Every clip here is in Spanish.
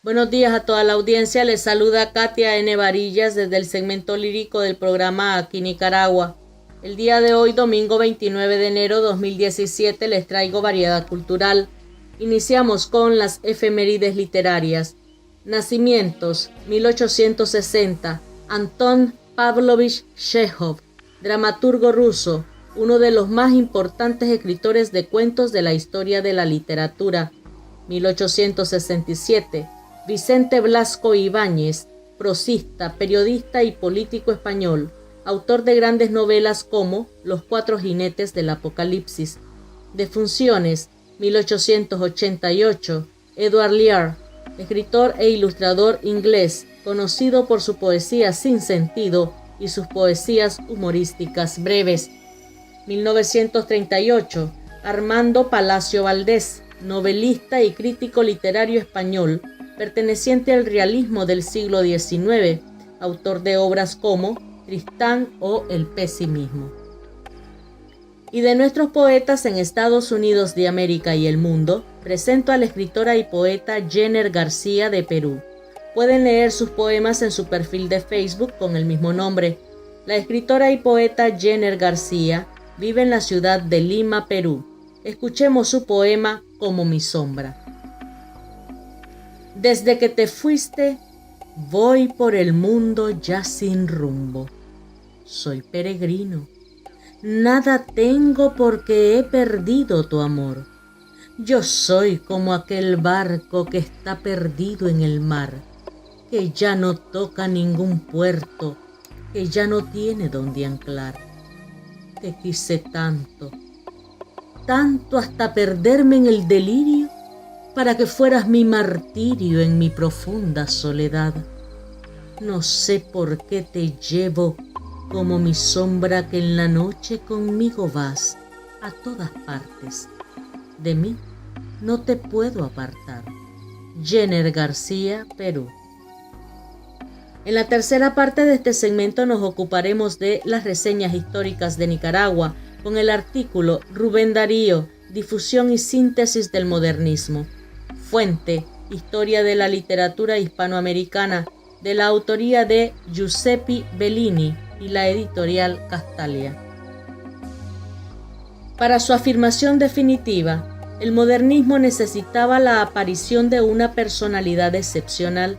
Buenos días a toda la audiencia, les saluda Katia N. Varillas desde el segmento lírico del programa Aquí Nicaragua. El día de hoy, domingo 29 de enero 2017, les traigo variedad cultural. Iniciamos con las efemérides literarias. Nacimientos: 1860, Anton Pavlovich Chekhov, dramaturgo ruso, uno de los más importantes escritores de cuentos de la historia de la literatura. 1867, Vicente Blasco Ibáñez, prosista, periodista y político español, autor de grandes novelas como Los Cuatro Jinetes del Apocalipsis. Defunciones: 1888, Edward Lear, escritor e ilustrador inglés, conocido por su poesía sin sentido y sus poesías humorísticas breves. 1938, Armando Palacio Valdés, novelista y crítico literario español, perteneciente al realismo del siglo XIX, autor de obras como Tristán o El pesimismo. Y de nuestros poetas en Estados Unidos de América y el mundo, presento a la escritora y poeta Jenner García de Perú. Pueden leer sus poemas en su perfil de Facebook con el mismo nombre. La escritora y poeta Jenner García vive en la ciudad de Lima, Perú. Escuchemos su poema Como mi sombra. Desde que te fuiste, voy por el mundo ya sin rumbo. Soy peregrino. Nada tengo porque he perdido tu amor. Yo soy como aquel barco que está perdido en el mar, que ya no toca ningún puerto, que ya no tiene donde anclar. Te quise tanto, tanto hasta perderme en el delirio, para que fueras mi martirio en mi profunda soledad. No sé por qué te llevo como mi sombra que en la noche conmigo vas a todas partes. De mí no te puedo apartar. Jenner García, Perú. En la tercera parte de este segmento nos ocuparemos de las reseñas históricas de Nicaragua con el artículo Rubén Darío, difusión y síntesis del modernismo. Fuente: Historia de la literatura hispanoamericana, de la autoría de Giuseppe Bellini y la editorial Castalia. Para su afirmación definitiva, el modernismo necesitaba la aparición de una personalidad excepcional.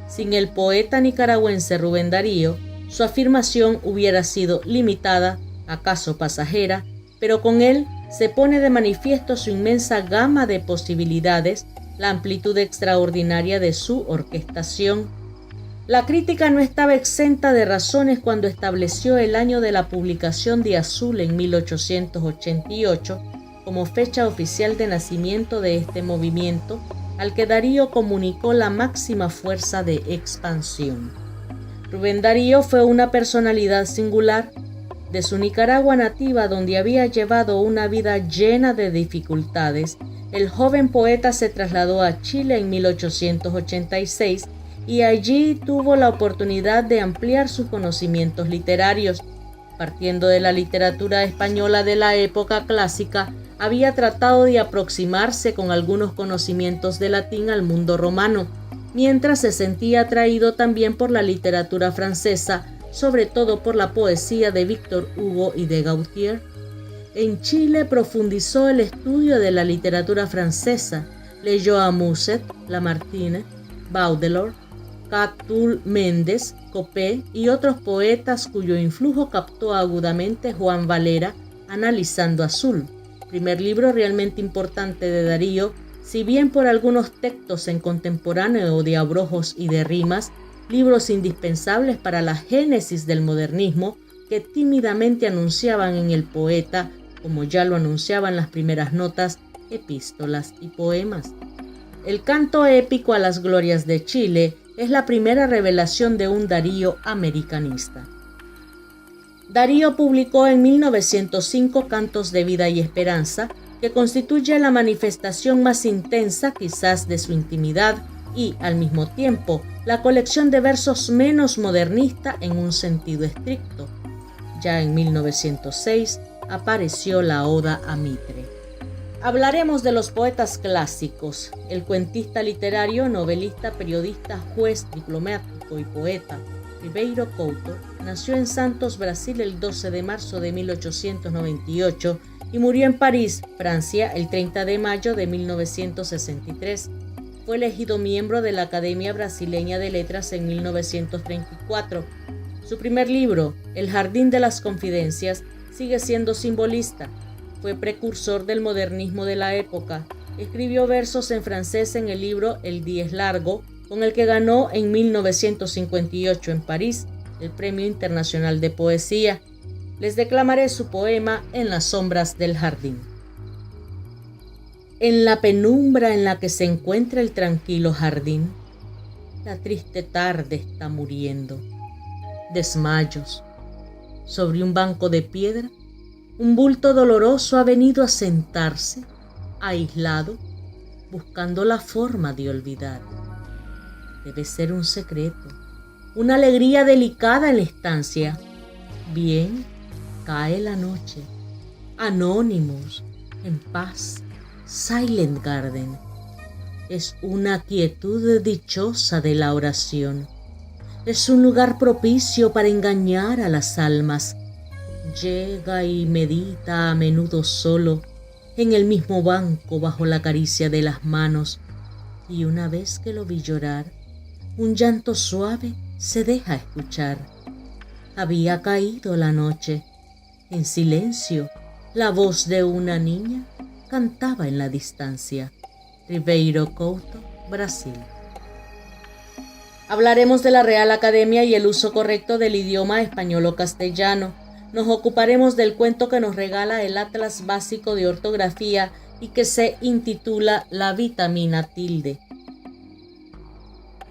Sin el poeta nicaragüense Rubén Darío, su afirmación hubiera sido limitada, acaso pasajera, pero con él se pone de manifiesto su inmensa gama de posibilidades, la amplitud extraordinaria de su orquestación. La crítica no estaba exenta de razones cuando estableció el año de la publicación de Azul en 1888 como fecha oficial de nacimiento de este movimiento, al que Darío comunicó la máxima fuerza de expansión. Rubén Darío fue una personalidad singular. De su Nicaragua nativa, donde había llevado una vida llena de dificultades, el joven poeta se trasladó a Chile en 1886 y allí tuvo la oportunidad de ampliar sus conocimientos literarios. Partiendo de la literatura española de la época clásica, había tratado de aproximarse con algunos conocimientos de latín al mundo romano, mientras se sentía atraído también por la literatura francesa, sobre todo por la poesía de Víctor Hugo y de Gautier. En Chile profundizó el estudio de la literatura francesa, leyó a Musset, Lamartine, Baudelaire, Catull Méndez, Copé y otros poetas cuyo influjo captó agudamente Juan Valera, analizando Azul, primer libro realmente importante de Darío, si bien por algunos textos en contemporáneo de abrojos y de rimas, libros indispensables para la génesis del modernismo que tímidamente anunciaban en el poeta, como ya lo anunciaban las primeras notas, epístolas y poemas. El canto épico a las glorias de Chile es la primera revelación de un Darío americanista. Darío publicó en 1905 Cantos de Vida y Esperanza, que constituye la manifestación más intensa quizás de su intimidad y, al mismo tiempo, la colección de versos menos modernista en un sentido estricto. Ya en 1906 apareció la Oda a Mitre. Hablaremos de los poetas clásicos. El cuentista literario, novelista, periodista, juez, diplomático y poeta Ribeiro Couto nació en Santos, Brasil, el 12 de marzo de 1898 y murió en París, Francia, el 30 de mayo de 1963. Fue elegido miembro de la Academia Brasileña de Letras en 1934. Su primer libro, El Jardín de las Confidencias, sigue siendo simbolista. Fue precursor del modernismo de la época. Escribió versos en francés en el libro El día es largo, con el que ganó en 1958 en París el Premio Internacional de Poesía. Les declamaré su poema En las sombras del jardín. En la penumbra en la que se encuentra el tranquilo jardín, la triste tarde está muriendo. Desmayos. Sobre un banco de piedra, un bulto doloroso ha venido a sentarse, aislado, buscando la forma de olvidar. Debe ser un secreto, una alegría delicada en la estancia. Bien, cae la noche. Anónimos, en paz, Silent Garden. Es una quietud dichosa de la oración. Es un lugar propicio para engañar a las almas. Llega y medita a menudo solo, en el mismo banco bajo la caricia de las manos, y una vez que lo vi llorar, un llanto suave se deja escuchar. Había caído la noche. En silencio, la voz de una niña cantaba en la distancia. Ribeiro Couto, Brasil. Hablaremos de la Real Academia y el uso correcto del idioma español o castellano. Nos ocuparemos del cuento que nos regala el Atlas Básico de Ortografía y que se intitula La vitamina tilde.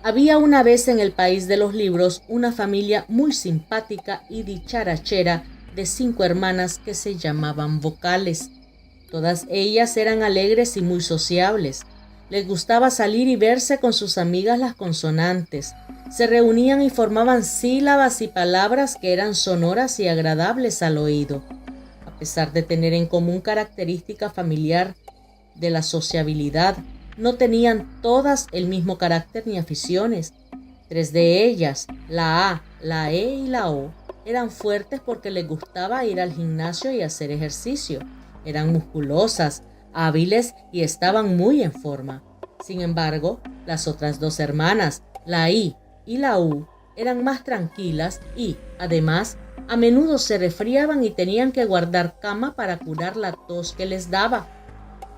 Había una vez en el país de los libros una familia muy simpática y dicharachera de 5 hermanas que se llamaban vocales. Todas ellas eran alegres y muy sociables. Les gustaba salir y verse con sus amigas las consonantes. Se reunían y formaban sílabas y palabras que eran sonoras y agradables al oído. A pesar de tener en común característica familiar de la sociabilidad, no tenían todas el mismo carácter ni aficiones. 3 de ellas, la A, la E y la O, eran fuertes porque les gustaba ir al gimnasio y hacer ejercicio. Eran musculosas, hábiles y estaban muy en forma. Sin embargo, las otras 2 hermanas, la I y la U, eran más tranquilas y, además, a menudo se resfriaban y tenían que guardar cama para curar la tos que les daba.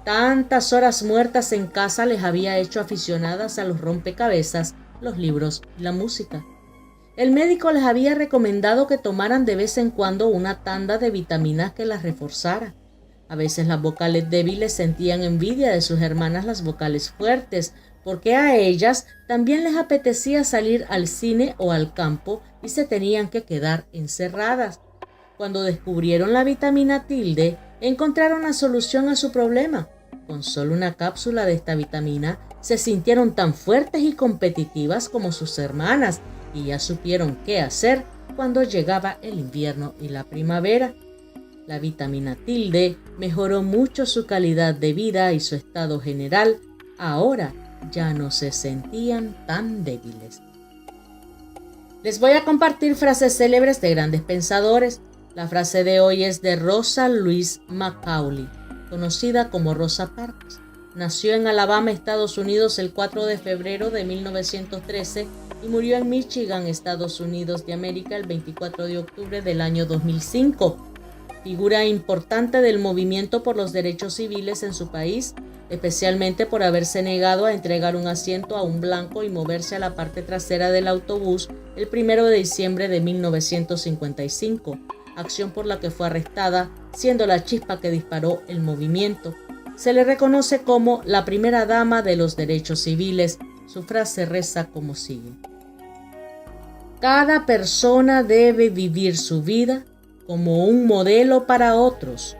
Tantas horas muertas en casa les había hecho aficionadas a los rompecabezas, los libros y la música. El médico les había recomendado que tomaran de vez en cuando una tanda de vitaminas que las reforzara. A veces las vocales débiles sentían envidia de sus hermanas las vocales fuertes, porque a ellas también les apetecía salir al cine o al campo y se tenían que quedar encerradas. Cuando descubrieron la vitamina tilde, encontraron la solución a su problema. Con solo una cápsula de esta vitamina, se sintieron tan fuertes y competitivas como sus hermanas y ya supieron qué hacer cuando llegaba el invierno y la primavera. La vitamina tilde mejoró mucho su calidad de vida y su estado general. Ahora ya no se sentían tan débiles. Les voy a compartir frases célebres de grandes pensadores. La frase de hoy es de Rosa Louise Macaulay, conocida como Rosa Parks. Nació en Alabama, Estados Unidos, el 4 de febrero de 1913 y murió en Michigan, Estados Unidos de América, el 24 de octubre del año 2005. Figura importante del movimiento por los derechos civiles en su país, especialmente por haberse negado a entregar un asiento a un blanco y moverse a la parte trasera del autobús el 1 de diciembre de 1955, acción por la que fue arrestada, siendo la chispa que disparó el movimiento. Se le reconoce como la primera dama de los derechos civiles. Su frase reza como sigue: cada persona debe vivir su vida como un modelo para otros.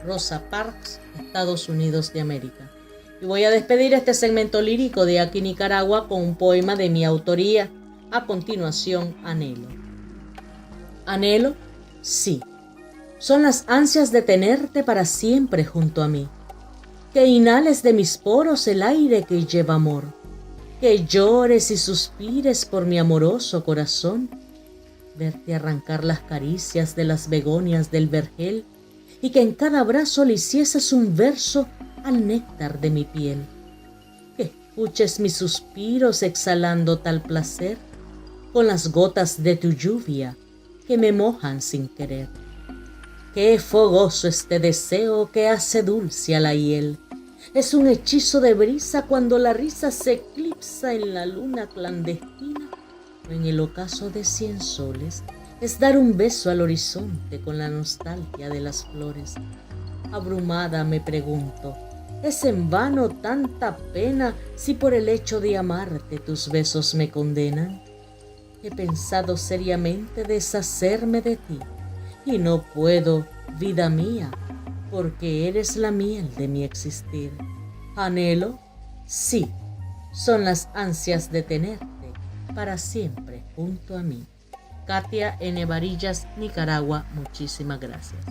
Rosa Parks, Estados Unidos de América. Y voy a despedir este segmento lírico de Aquí Nicaragua con un poema de mi autoría. A continuación, anhelo. Anhelo, sí. Son las ansias de tenerte para siempre junto a mí. que inhales de mis poros el aire que lleva amor, que llores y suspires por mi amoroso corazón, verte arrancar las caricias de las begonias del vergel y que en cada abrazo le hicieses un verso al néctar de mi piel, que escuches mis suspiros exhalando tal placer con las gotas de tu lluvia que me mojan sin querer. Qué fogoso este deseo que hace dulce a la hiel. Es un hechizo de brisa cuando la risa se eclipsa en la luna clandestina o en el ocaso de 100 soles. Es dar un beso al horizonte con la nostalgia de las flores. Abrumada me pregunto, ¿es en vano tanta pena si por el hecho de amarte tus besos me condenan? He pensado seriamente deshacerme de ti y no puedo, vida mía, porque eres la miel de mi existir. Anhelo, sí, son las ansias de tenerte para siempre junto a mí. Katia N. Varillas, Nicaragua, muchísimas gracias.